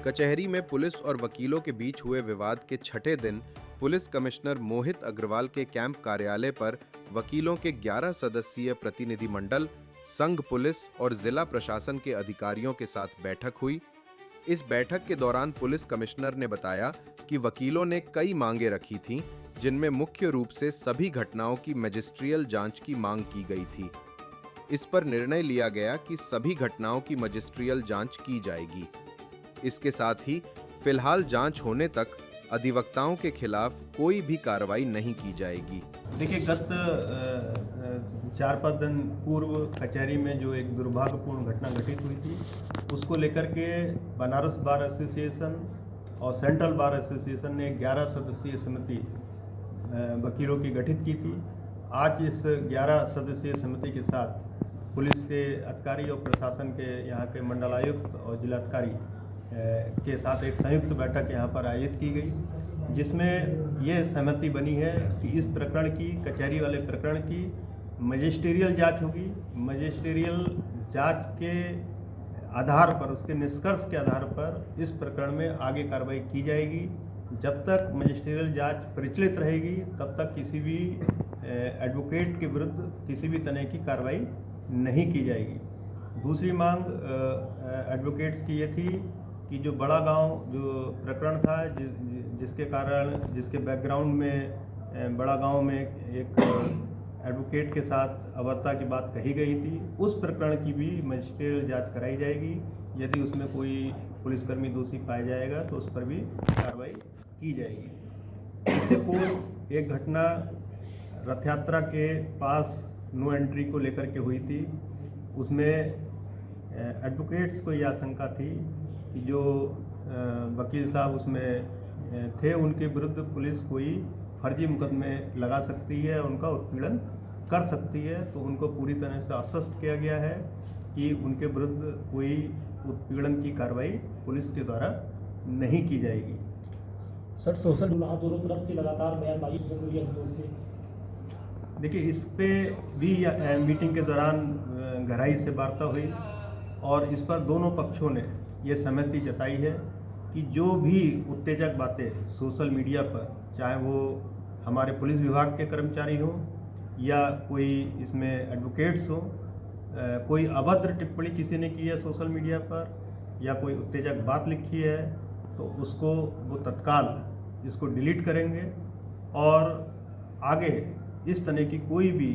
कचहरी में पुलिस और वकीलों के बीच हुए विवाद के छठे दिन पुलिस कमिश्नर मोहित अग्रवाल के कैंप कार्यालय पर वकीलों के 11 सदस्यीय प्रतिनिधिमंडल, संघ पुलिस और जिला प्रशासन के अधिकारियों के साथ बैठक हुई। इस बैठक के दौरान पुलिस कमिश्नर ने बताया कि वकीलों ने कई मांगे रखी थीं, जिनमें मुख्य रूप से सभी घटनाओं की मजिस्ट्रियल जांच की मांग की गई थी। इस पर निर्णय लिया गया कि सभी घटनाओं की मजिस्ट्रियल जांच की जाएगी। इसके साथ ही फिलहाल जांच होने तक अधिवक्ताओं के खिलाफ कोई भी कार्रवाई नहीं की जाएगी। देखिए, गत 4-5 दिन पूर्व कचहरी में जो एक दुर्भाग्यपूर्ण घटना घटित हुई थी, उसको लेकर के बनारस बार एसोसिएशन और सेंट्रल बार एसोसिएशन ने 11 सदस्यीय समिति वकीलों की गठित की थी। आज इस 11 सदस्यीय समिति के साथ पुलिस के अधिकारी और प्रशासन के यहाँ के मंडलायुक्त और जिलाधिकारी के साथ एक संयुक्त बैठक यहाँ पर आयोजित की गई, जिसमें यह सहमति बनी है कि इस प्रकरण की, कचहरी वाले प्रकरण की मजिस्ट्रियल जांच होगी। मजिस्ट्रियल जांच के आधार पर, उसके निष्कर्ष के आधार पर इस प्रकरण में आगे कार्रवाई की जाएगी। जब तक मजिस्ट्रियल जांच प्रचलित रहेगी, तब तक किसी भी एडवोकेट के विरुद्ध किसी भी तरह की कार्रवाई नहीं की जाएगी। दूसरी मांग एडवोकेट्स की ये थी कि जो बड़ा गांव जो प्रकरण था, जिसके कारण, जिसके बैकग्राउंड में बड़ा गांव में एक एडवोकेट के साथ अभद्रता की बात कही गई थी, उस प्रकरण की भी मजिस्ट्रियल जांच कराई जाएगी। यदि उसमें कोई पुलिसकर्मी दोषी पाया जाएगा तो उस पर भी कार्रवाई की जाएगी। इससे पूर्व एक घटना रथ यात्रा के पास नो एंट्री को लेकर के हुई थी। उसमें एडवोकेट्स को यह आशंका थी कि जो वकील साहब उसमें थे, उनके विरुद्ध पुलिस कोई फर्जी मुकदमे लगा सकती है, उनका उत्पीड़न कर सकती है। तो उनको पूरी तरह से आश्वस्त किया गया है कि उनके विरुद्ध कोई उत्पीड़न की कार्रवाई पुलिस के द्वारा नहीं की जाएगी। सर, सोशल दोनों तरफ से लगातार बयानबाजी सोशल मीडिया की ओर से, देखिए, इस पे भी मीटिंग के दौरान गहराई से वार्ता हुई और इस पर दोनों पक्षों ने ये सहमति जताई है कि जो भी उत्तेजक बातें सोशल मीडिया पर, चाहे वो हमारे पुलिस विभाग के कर्मचारी हों या कोई इसमें एडवोकेट्स हों, कोई अभद्र टिप्पणी किसी ने की है सोशल मीडिया पर या कोई उत्तेजक बात लिखी है, तो उसको वो तत्काल इसको डिलीट करेंगे और आगे इस तरह की कोई भी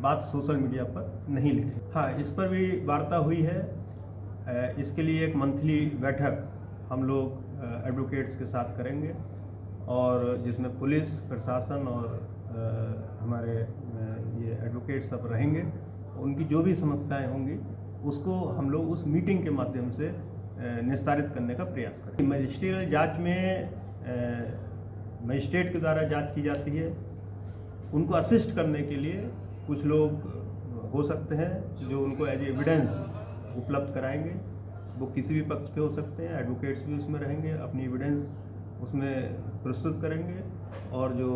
बात सोशल मीडिया पर नहीं लिखें। हाँ, इस पर भी वार्ता हुई है। इसके लिए एक मंथली बैठक हम लोग एडवोकेट्स के साथ करेंगे और जिसमें पुलिस प्रशासन और हमारे ये एडवोकेट सब रहेंगे। उनकी जो भी समस्याएं होंगी उसको हम लोग उस मीटिंग के माध्यम से निस्तारित करने का प्रयास करेंगे। मजिस्ट्रियल जांच में मजिस्ट्रेट के द्वारा जांच की जाती है। उनको असिस्ट करने के लिए कुछ लोग हो सकते हैं जो उनको एज एविडेंस उपलब्ध कराएंगे। वो किसी भी पक्ष के हो सकते हैं, एडवोकेट्स भी उसमें रहेंगे, अपनी एविडेंस उसमें प्रस्तुत करेंगे और जो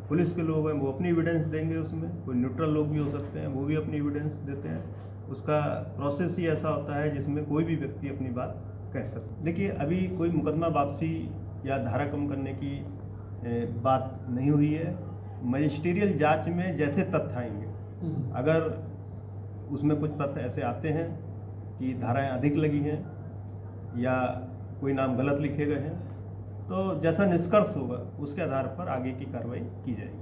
पुलिस के लोग हैं वो अपनी एविडेंस देंगे। उसमें कोई न्यूट्रल लोग भी हो सकते हैं, वो भी अपनी एविडेंस देते हैं। उसका प्रोसेस ही ऐसा होता है जिसमें कोई भी व्यक्ति अपनी बात कह सकता है। देखिए, अभी कोई मुकदमा वापसी या धारा कम करने की बात नहीं हुई है। मजिस्ट्रियल जांच में जैसे तथ्य आएंगे, अगर उसमें कुछ तथ्य ऐसे आते हैं कि धाराएं अधिक लगी हैं या कोई नाम गलत लिखे गए हैं, तो जैसा निष्कर्ष होगा उसके आधार पर आगे की कार्रवाई की जाएगी।